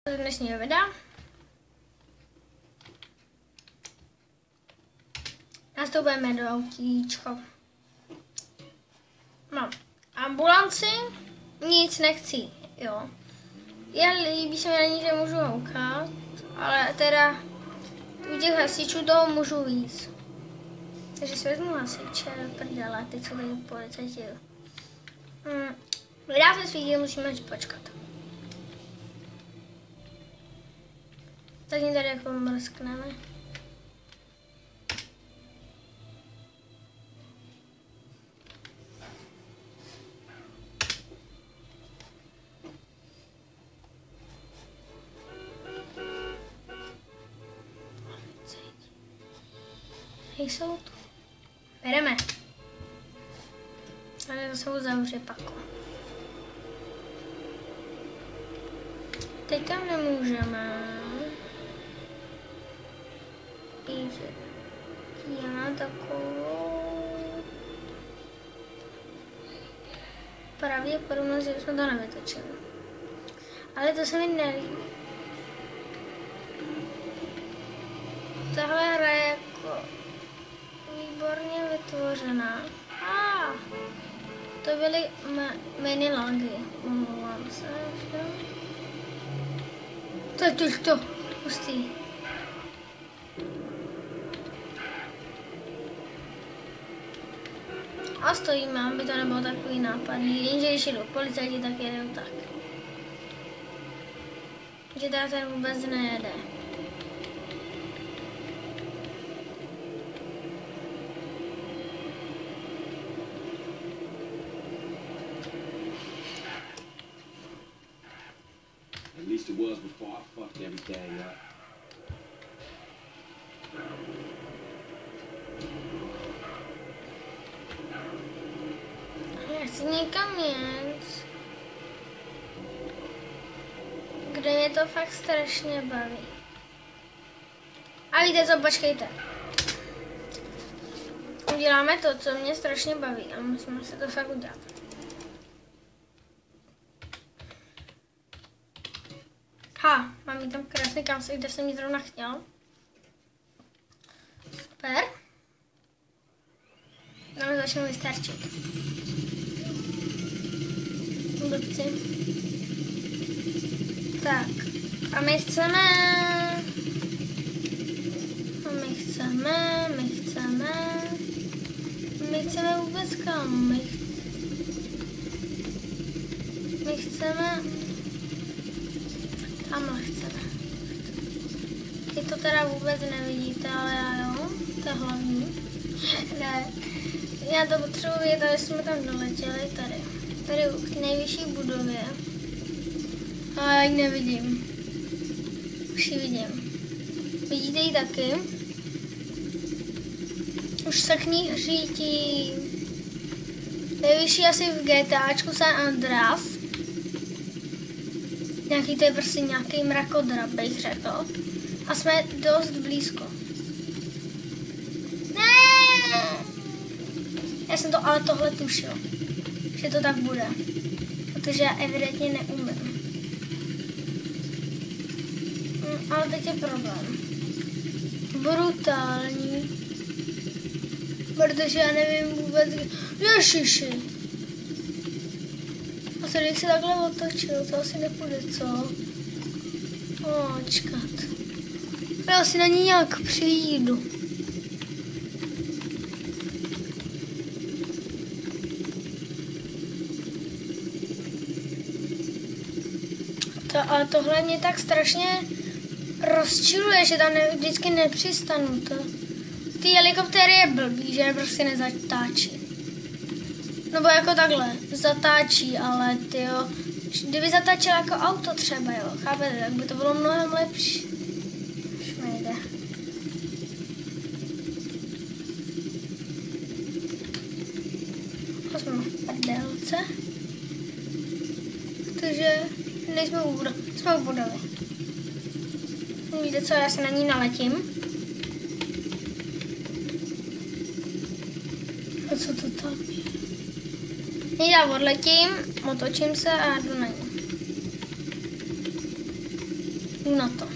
Dnešního videa. Nastoupíme do autíčka. Mám ambulanci, nic nechci, jo. Líbí se mi na ní, že můžu houkat, ale teda u těch hasičů toho můžu víc. Takže si vezmu hasiče, prdele, teď jsou tady policajti. Videa se svítí, musíme počkat. Tak jim tady jako mrskneme. Nejsou tu. Bereme. Ale to se uzavře pako. Teď tam nemůžeme. Já mám takovou pravděpodobnost, že jsme to nevytočili. Ale to se mi nelíbí. Tahle hra je jako výborně vytvořená. To byly mini lagy. Omlouvám se. To pustý. A stojíme, aby to nebylo takový nápadný, jenže když jdou policajti, tak jedou tak. Že teda ten vůbec nejede. At least it was before I fucked every day up. Já chci někam jet, kde mě to fakt strašně baví. A víte co, počkejte. Uděláme to, co mě strašně baví a musíme se to fakt udělat. Mám jí tam krásný kancel, kde jsem jí zrovna chtěl. Super. Dáme začnu vystarčit. Blbci. Tak. A my chceme vůbec kam? My chceme tamhle chceme. Vy to teda vůbec nevidíte, ale já jo, to je hlavní. Ne, já to potřebuji vědět, aby jsme tam doletěli tady. Tady k nejvyšší budově. A já ji nevidím. Už ji vidím. Vidíte ji taky? Už se k ní hřítí. Nejvyšší asi v GTAčku San Andreas. Nějaký to je prostě nějaký mrakodrap, bych řekl. A jsme dost blízko. Ne! Já jsem to ale tohle tušil, že to tak bude. Protože já evidentně neumím. Ale teď je problém. Brutální. Protože já nevím vůbec... Ježiši! A co když se takhle otočil, to asi nepůjde, co? Počkat. Já si na ní nějak přijdu. Ale tohle mě tak strašně rozčiluje, že tam vždycky nepřistanu. Ty helikoptéry je blbý, že prostě nezatáčí. Nebo jako takhle, zatáčí, ale tyjo, kdyby zatáčel jako auto třeba, jo, chápete, tak by to bylo mnohem lepší. Už nejde. Jsme v prdelce. Takže nejsme u budovy, jsme u budovy. Víte co, já se na ní naletím. A co to tam je? Já odletím, otočím se a jdu na ní. Jdu na to.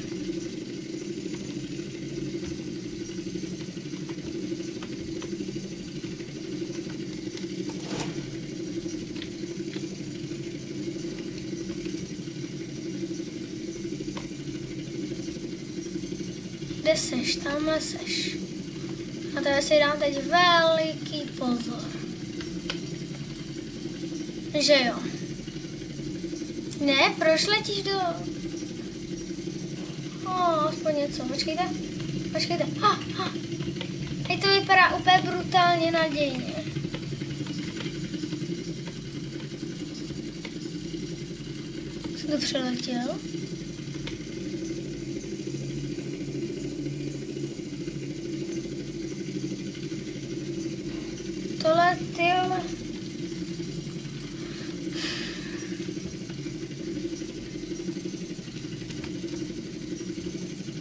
Kde seš? Tamhle seš. A to si dám teď veliký pozor. Že jo. Ne, proč letíš do... Aspoň něco. Počkejte. Počkejte. Teď to vypadá úplně brutálně nadějně. Jsem to přeletěl. Tohle, tyhle.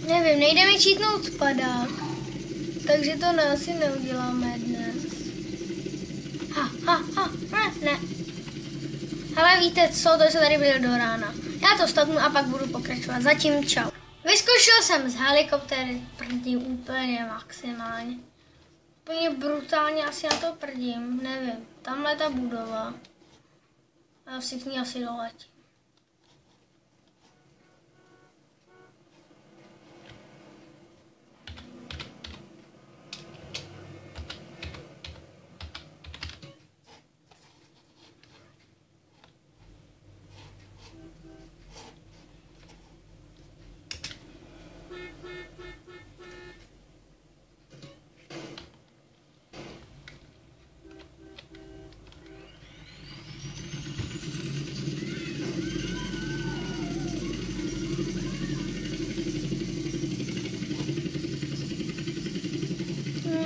Nevím, nejde mi čítnout padák, takže to asi neuděláme dnes. Ne. Hele, víte co, to se tady bude do rána. Já to stopnu a pak budu pokračovat. Zatím čau. Vyzkoušel jsem z helikoptéry prdím úplně maximálně. Úplně brutálně asi na to prdím, nevím. Tamhle ta budova. Já si k ní asi doletím.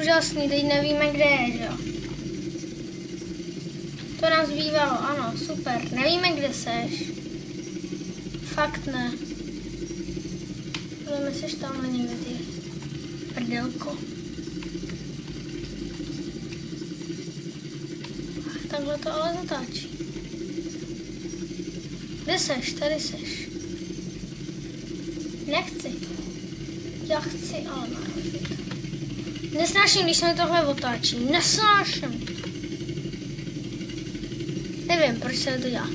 Úžasný, teď nevíme, kde je, že jo? To nám zbývalo, ano, super. Nevíme, kde seš. Fakt ne. Ale seš tamhle někde, ty prdelko. Takhle to ale zatáčí. Kde seš? Tady seš. Nechci. Já chci, ale ne. Nesnáším, když se mi tohle otáčí. Nesnáším. Nevím, proč se to dělá.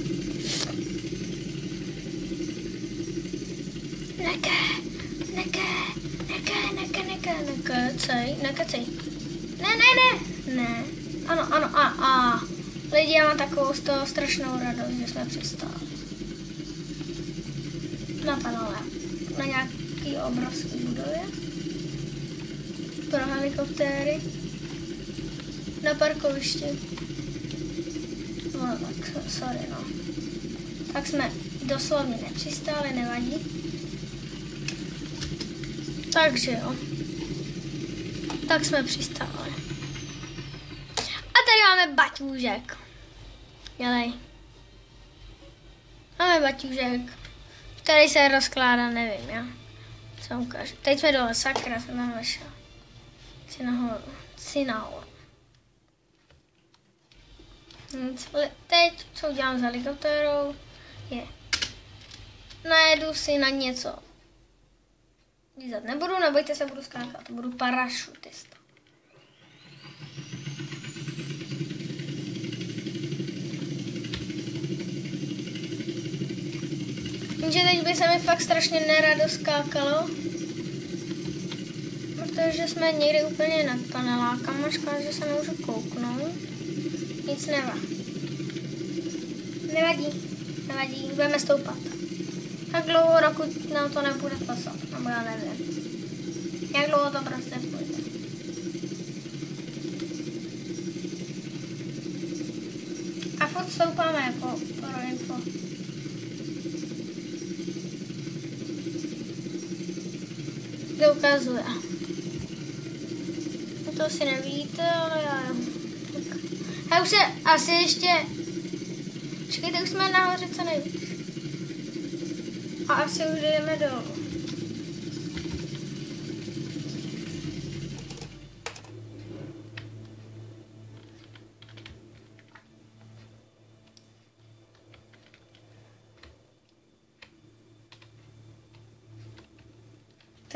Nekecej. Ne. Ano. Lidi, já mám takovou z toho strašnou radost, že jsme přistali. Na panele. Na nějaký obrovský budově. Pro helikoptéry. Na parkovišti. No tak, sorry no. Tak jsme doslovně nepřistáli, nevadí. Takže jo. Tak jsme přistáli. A tady máme baťůžek. Dělej. Máme baťůžek, který se rozkládá, nevím já. Co ukážu. Teď jsme dole, sakra, jsem tam vešel. Chci nahoru. Teď, co udělám s helikoptérou, je najedu si na něco. Lízat nebudu, nebojte se, budu skákat, budu parašutista. Jenže teď by se mi fakt strašně nerado skákalo, protože jsme někdy úplně nad panelákama, škoda, že se nemůžu kouknout. Nic nevadí, budeme stoupat. Tak dlouho, dokud nám to nebude pasat, nebo já nevím. Jak dlouho to prostě půjde. A furt stoupáme jako pro info. To ukazuje. To si nevíte, ale já jo. A už se asi ještě... Počkejte, už jsme nahoře co nejvíc. A asi už jdeme dolů.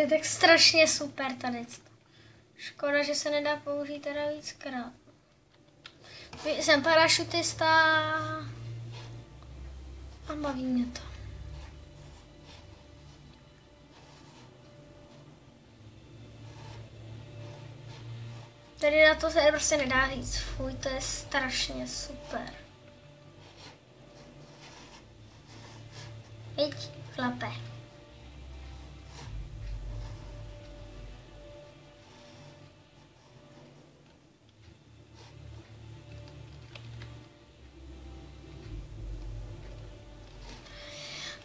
To je tak strašně super tady. Škoda, že se nedá použít teda víckrát. Jsem parašutista a baví mě to. Tady na to se prostě nedá říct. Fuj, to je strašně super. Viď, chlape.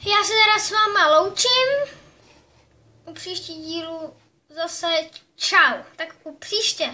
Já se teda s váma loučím. U příští dílu zase čau. Tak u příště.